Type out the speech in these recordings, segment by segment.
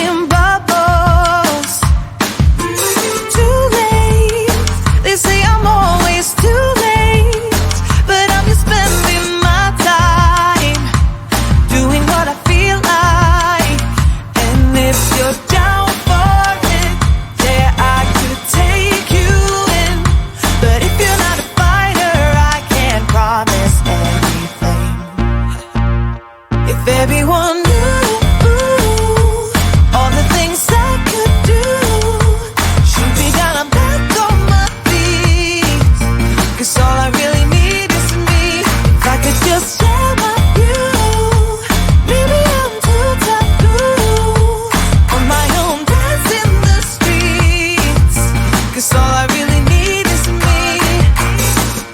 seeing bubbles. Too late, they say I'm always too late, but I'm just spending my time doing what I feel like. And if you're down for it, yeah, I could take you in. But if you're not a fighter, I can't promise anything. If everyone knew all the things I could do, shoot me down, I'm back on my feet. 'Cause all I really need is me. If I could just share my view, maybe I'm too taboo on my own, dance in the streets. 'Cause all I really need is me.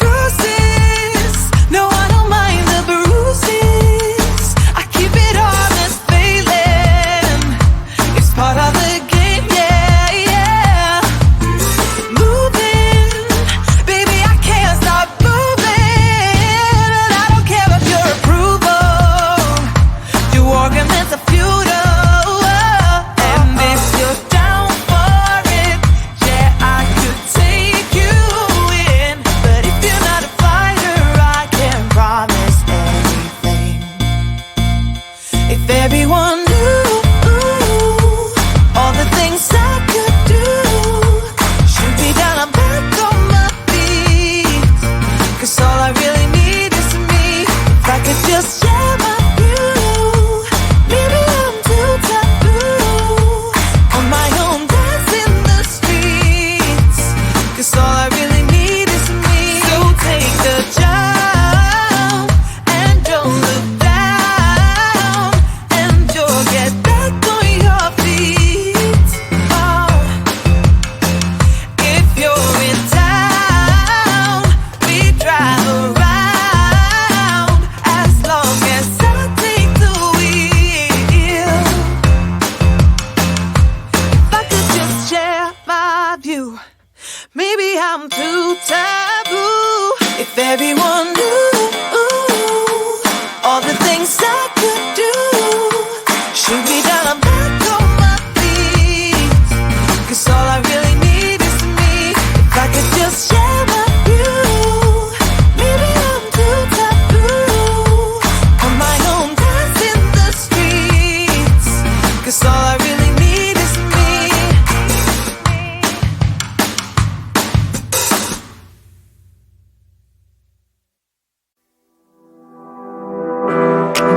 Bruises, no, I don't mind the bruises. I keep it honest, failing. It's part of the game, yeah, yeah. Moving, baby, I can't stop moving. And I don't care about your approval. Your arguments are futile. And if you're down for it, yeah, I could take you in. But if you're not a fighter, I can't promise anything. If everyone knew all the things I could do, shoot me down, I'm back on my feet. 'Cause all I really need is me. If I could just share my view, maybe I'm too taboo on my own, dance in the streets. 'Cause all I really need is me. So take the jump and don't look down, and you'll get back on your feet. Oh, if you're in town, we drive around as long as I take the wheel. If I could just share my view, maybe I'm too taboo. If everyone knew all the things I could do, shoot me down, I'm back on my feet. 'Cause all I really need is me. If I could just share my view, maybe I'm too taboo on my own, dance in the streets. 'Cause all I really need is me.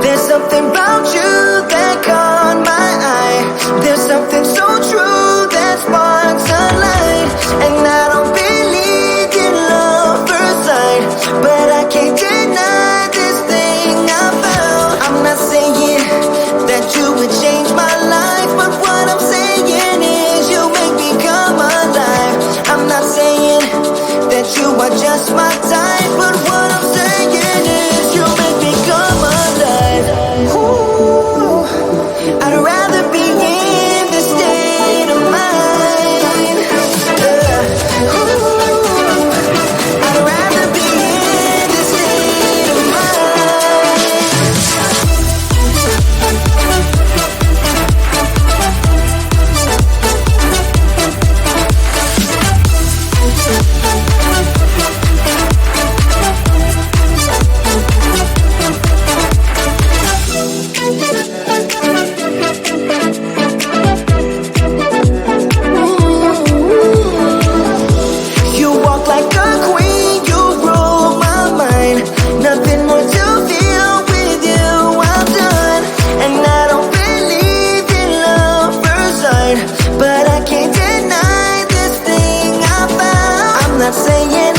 There's something about you that caught my eye. There's something so true that sparks a light. And I don't believe in love first sight, but I can't deny this thing I found. I'm not saying that you would change my life, but what I'm saying is you make me come alive. I'm not saying that you are just my type, but what I'm saying is you make me come alive. Ooh, I'd rather be in this state of mind. Ooh, I'd rather be in this state of mind. You walk like a queen, you rule my mind. Nothing more to feel with you, I'm done. And I don't believe in love first sight, but I can't deny this thing I found. I'm not saying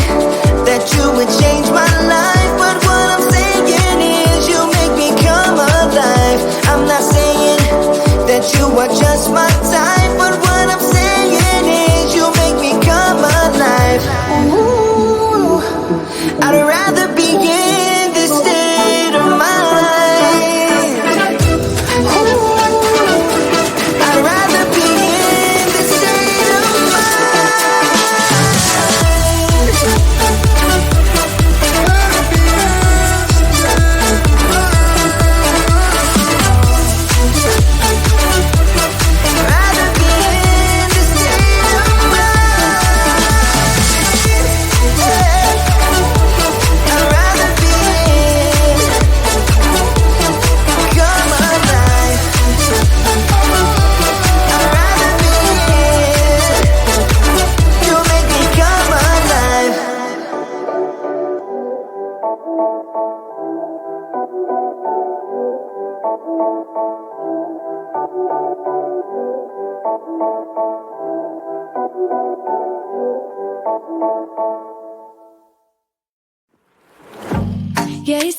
that you would change my life, but what I'm saying is you make me come alive. I'm not saying that you are just my type, but what I'm saying is you make me come alive. Ooh, I'd rather be in this state of mind. Ooh, I'd rather be in this state of mind.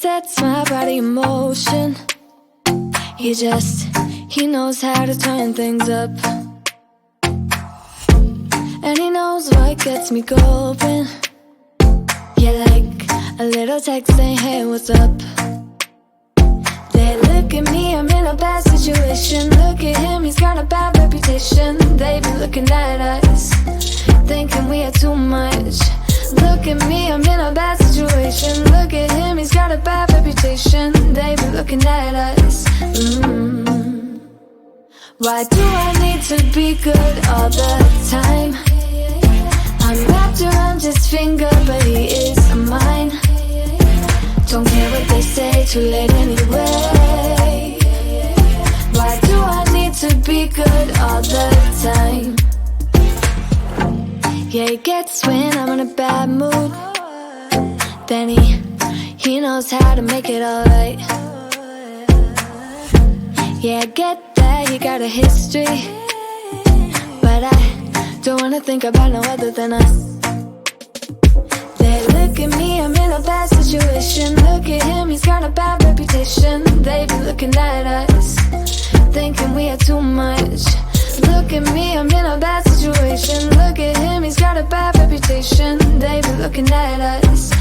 sets my body in motion. He knows how to turn things up. And he knows what gets me going. Yeah, like a little text saying, hey, what's up? They look at me, I'm in a bad situation. Look at him, he's got a bad reputation. They be looking at us, thinking we are too much. Look at me, I'm in a bad situation. Look at him, he's got a bad reputation. They be looking at us. Why do I need to be good all the time? I'm wrapped around his finger, but he is mine. Don't care what they say, too late anyway. Why do I need to be good all the time? Yeah, he gets when I'm in a bad mood. Then he knows how to make it alright. Yeah, I get that he got a history, but I don't wanna think about no other than us. They look at me, I'm in a bad situation. Look at him, he's got a bad reputation. They be looking at us, thinking we are too much. Look at me, I'm in a bad situation. Look at him, he's got a bad reputation. They be looking at us.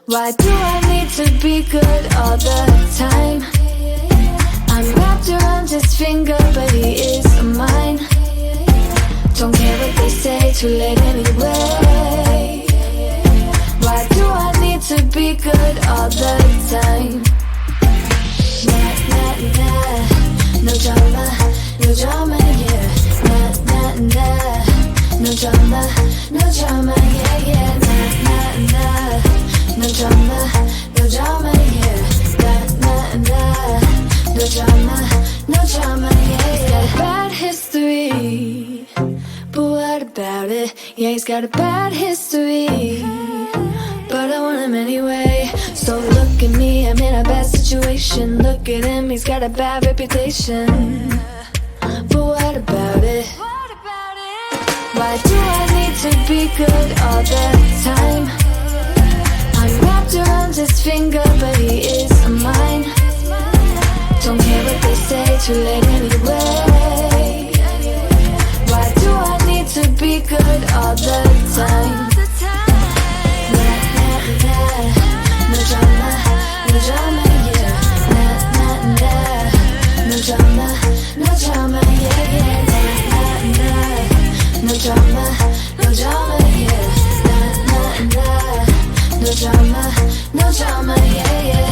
Why do I need to be good all the time? I'm wrapped around his finger, but he is mine. Don't care what they say, too late anyway. Why do I need to be good all the time? Nah, nah, nah. No drama, no drama, yeah. Nah, nah, nah. No drama, no drama, yeah, yeah. Nah, nah, nah. No drama, no drama, yeah. Nah, nah, nah. No drama, no drama, yeah, yeah. He's got a bad history, but what about it? Yeah, he's got a bad history, but I want him anyway. So look at me, I'm in a bad situation. Look at him, he's got a bad reputation, but what about it? Why do I need to be good all the time? I'm wrapped around his finger, but he is mine. Don't care what they say, too late anyway. Why do I need to be good all the time? Nah, nah, nah. No drama, no drama, yeah. Nah, nah, nah. No drama, no drama, yeah, yeah. Nah, nah, nah. No drama, no drama, yeah. Nah, nah, nah. No drama, no drama, yeah, yeah.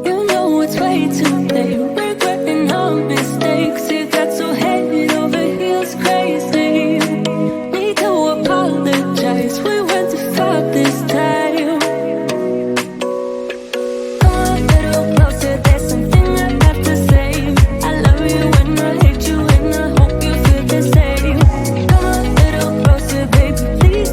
You know it's way too late, regretting our mistakes. You got so head over heels crazy. Need to apologize, we went too far this time. Come a little closer, there's something I have to say. I love you and I hate you and I hope you feel the same. Come a little closer, baby, please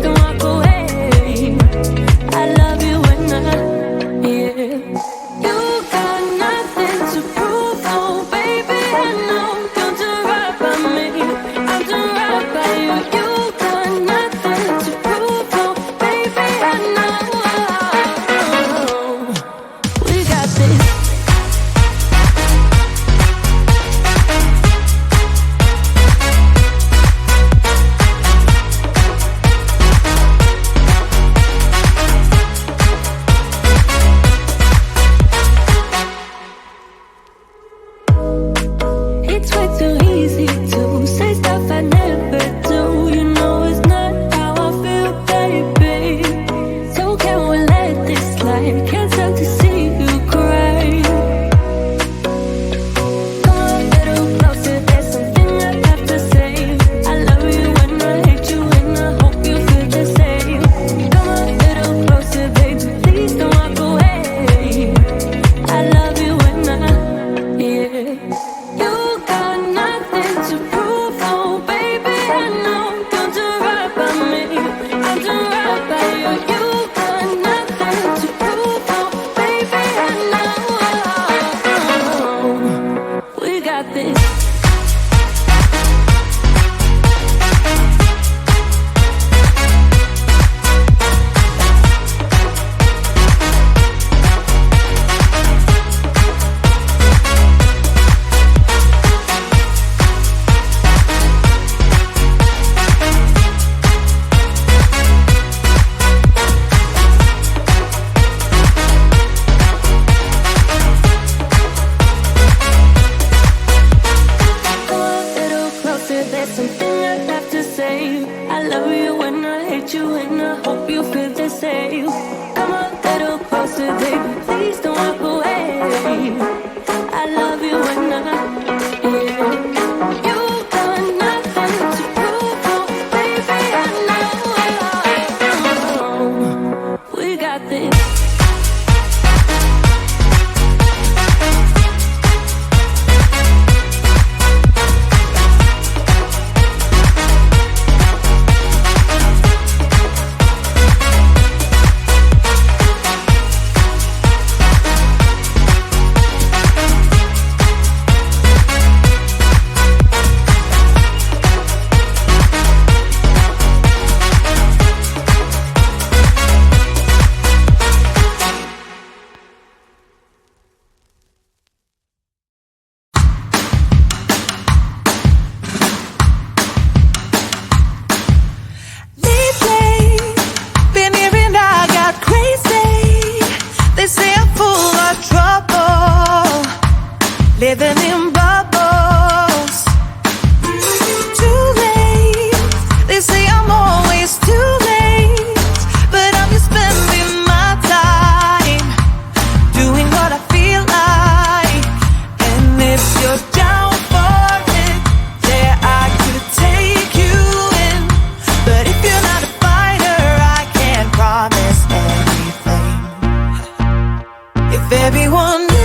living in bubbles. Too late, they say I'm always too late, but I'm just spending my time doing what I feel like. And if you're down for it, yeah, I could take you in. But if you're not a fighter, I can't promise anything. If everyone